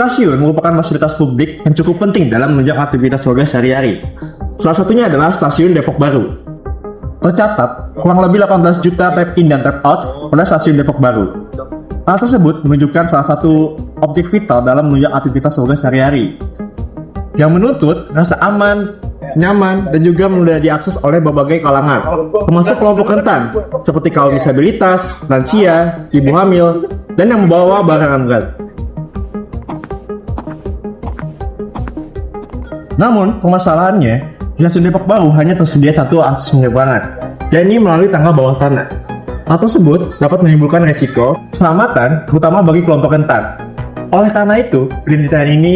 Stasiun merupakan fasilitas publik yang cukup penting dalam menunjang aktivitas warga sehari-hari. Salah satunya adalah Stasiun Depok Baru. Tercatat, kurang lebih 18 juta tap-in dan tap-out pada Stasiun Depok Baru. Hal tersebut menunjukkan salah satu objek vital dalam menunjang aktivitas warga sehari-hari, yang menuntut rasa aman, nyaman, dan juga mudah diakses oleh berbagai kalangan, termasuk kelompok rentan, seperti kaum disabilitas, lansia, ibu hamil, dan yang membawa barang berat. Namun, permasalahannya, di Stasiun Depok Baru hanya tersedia satu akses penyeberangan, yakni melalui tangga bawah tanah. Hal tersebut dapat menimbulkan resiko keselamatan, terutama bagi kelompok rentan. Oleh karena itu, penelitian ini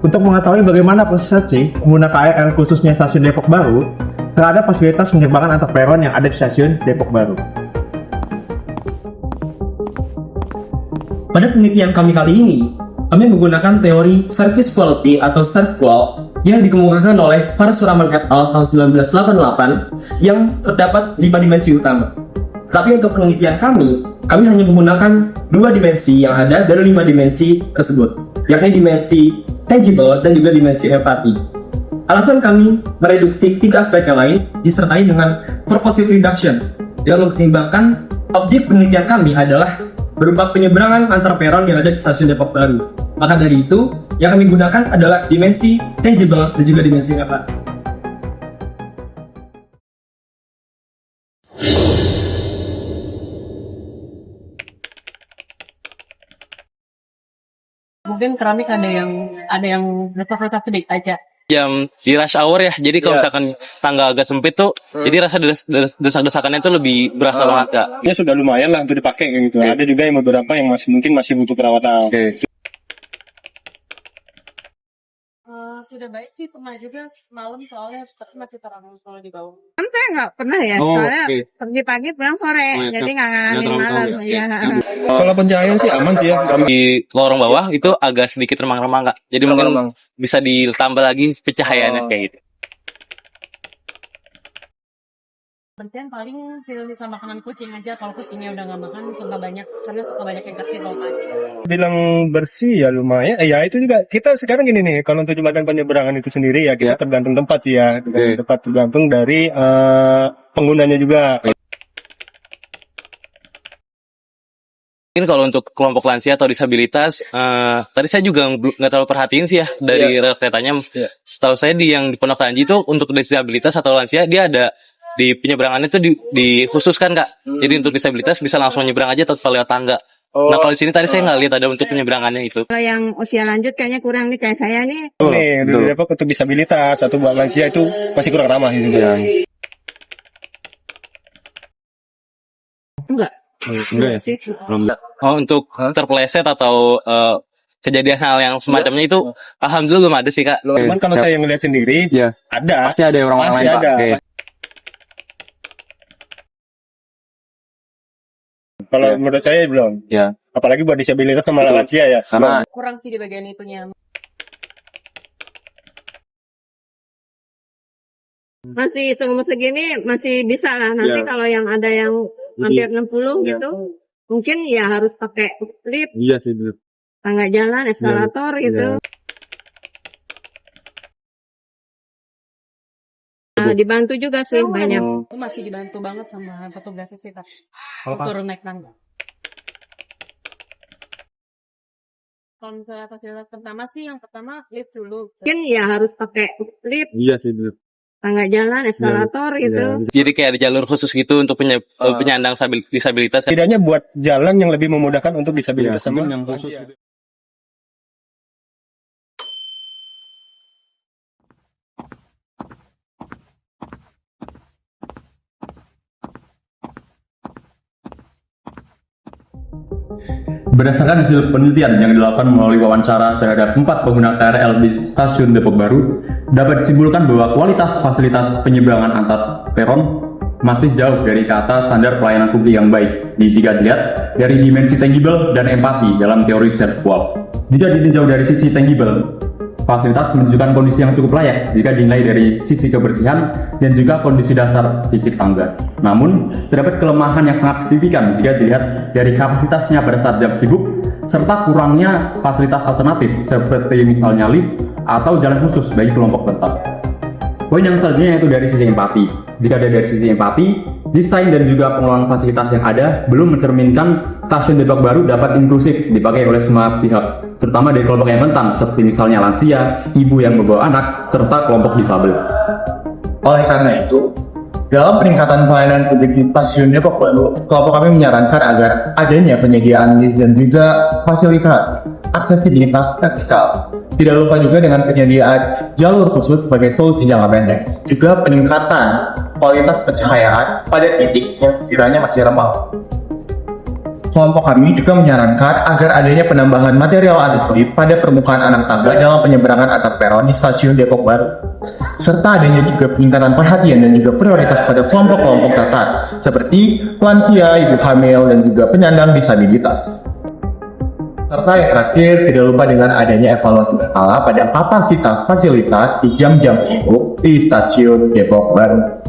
untuk mengetahui bagaimana persepsi pengguna KRL khususnya Stasiun Depok Baru terhadap fasilitas penyeberangan antar peron yang ada di Stasiun Depok Baru. Pada penelitian kami kali ini, kami menggunakan teori service quality atau ServQual yang dikemukakan oleh Parasuraman et al. Tahun 1988 yang terdapat 5 dimensi utama. Tetapi untuk penelitian kami hanya menggunakan 2 dimensi yang ada dari 5 dimensi tersebut, yakni dimensi tangible dan juga dimensi empati. Alasan kami mereduksi 3 aspek yang lain disertai dengan purposive reduction yang mempertimbangkan objek penelitian kami adalah berupa penyeberangan antar peron yang ada di Stasiun Depok Baru. Maka dari itu, yang kami gunakan adalah dimensi tangible dan juga dimensi empati. Mungkin keramik ada yang rusak-rusak sedikit aja. Jam di rush hour ya, jadi kalau misalkan tangga agak sempit tuh, jadi rasa desak-desakannya tuh lebih berasa banget kak. Ya sudah lumayan lah untuk dipakai kayak gitu. Ada juga yang beberapa yang masih butuh perawatan. Sudah baik sih, pernah juga semalam soalnya tapi masih terang kalau di bawah. Kan saya nggak pernah ya, soalnya pergi pagi pulang sore, jadi nggak ngalamin malam. Ya. Kalau pencahayaan sih aman sih ya. Di lorong bawah itu agak sedikit remang-remang kak, jadi mungkin bisa ditambah lagi pencahayaannya kayak gitu. Penting paling sisa makanan kucing aja, kalau kucingnya udah nggak makan suka banyak, karena suka banyak yang kasih tomat. Bilang bersih ya lumayan. Ya itu juga kita sekarang gini nih, kalau untuk jembatan penyeberangan itu sendiri ya kita tergantung tempat sih ya, tergantung dari penggunanya juga. Mungkin kalau untuk kelompok lansia atau disabilitas, tadi saya juga nggak terlalu perhatiin sih ya dari rel keretanya. Setahu saya di Pondok Ranji itu untuk disabilitas atau lansia dia ada di penyeberangannya itu dikhususkan kak. Jadi untuk disabilitas bisa langsung nyebrang aja tanpa lewat tangga. Nah kalau di sini tadi saya nggak lihat ada untuk penyeberangannya itu. Kalau yang usia lanjut kayaknya kurang nih, kayak saya nih. Nih di Depok untuk disabilitas atau buat lansia itu masih kurang ramah sih juga. Enggak ya? Sih. Oh untuk terpeleset atau kejadian hal yang semacamnya itu alhamdulillah belum ada sih kak. Cuman kalau saya ngelihat sendiri ada. Pasti ada orang-orang lain Pak. Kalau menurut saya belum. Ya. Apalagi buat disabilitas sama lansia ya. Karena Kurang sih di bagian itunya. Masih seumur segini masih bisa lah. Nanti kalau yang ada yang hampir 60 gitu, mungkin ya harus pakai lift, iya sih betul. tangga jalan, eskalator gitu. Nah, dibantu juga sih banyak. Itu masih dibantu banget sama petugasnya sih, Kak. Turun naik tangga. Kalau misalnya fasilitas pertama sih, yang pertama lift dulu. Mungkin ya harus pakai lift, Iya sih betul. tangga jalan, eskalator gitu. Jadi kayak ada jalur khusus gitu untuk penyandang disabilitas. Setidaknya buat jalan yang lebih memudahkan untuk disabilitas sama yang khusus. lansia. Berdasarkan hasil penelitian yang dilakukan melalui wawancara terhadap 4 pengguna KRL di Stasiun Depok Baru, dapat disimpulkan bahwa kualitas fasilitas penyeberangan antar peron masih jauh dari kata standar pelayanan publik yang baik jika dilihat dari dimensi tangible dan empati dalam teori ServQual. Jika ditinjau dari sisi tangible, fasilitas menunjukkan kondisi yang cukup layak jika dinilai dari sisi kebersihan dan juga kondisi dasar fisik tangga. Namun, terdapat kelemahan yang sangat signifikan jika dilihat dari kapasitasnya pada saat jam sibuk, serta kurangnya fasilitas alternatif seperti misalnya lift atau jalan khusus bagi kelompok rentan. Poin yang selanjutnya yaitu dari sisi empati. Jika dari sisi empati, desain dan juga pengelolaan fasilitas yang ada belum mencerminkan stasiun Depok Baru dapat inklusif dipakai oleh semua pihak, terutama dari kelompok yang rentan seperti misalnya lansia, ibu yang membawa anak, serta kelompok difabel. Oleh karena itu, dalam peningkatan pelayanan publik di stasiun Depok Baru, kelompok kami menyarankan agar adanya penyediaan lift dan juga fasilitas aksesibilitas vertikal. Tidak lupa juga dengan penyediaan jalur khusus sebagai solusi jangka pendek. Juga peningkatan kualitas pencahayaan pada titik yang sekiranya masih remang. Kelompok kami juga menyarankan agar adanya penambahan material anti-slip pada permukaan anak tangga dalam penyeberangan antar peron di stasiun Depok Baru. Serta adanya juga peningkatan perhatian dan juga prioritas pada kelompok-kelompok rentan seperti lansia, ibu hamil, dan juga penyandang disabilitas. Serta yang terakhir, tidak lupa dengan adanya evaluasi berkala pada kapasitas fasilitas di jam-jam sibuk di stasiun Depok Baru.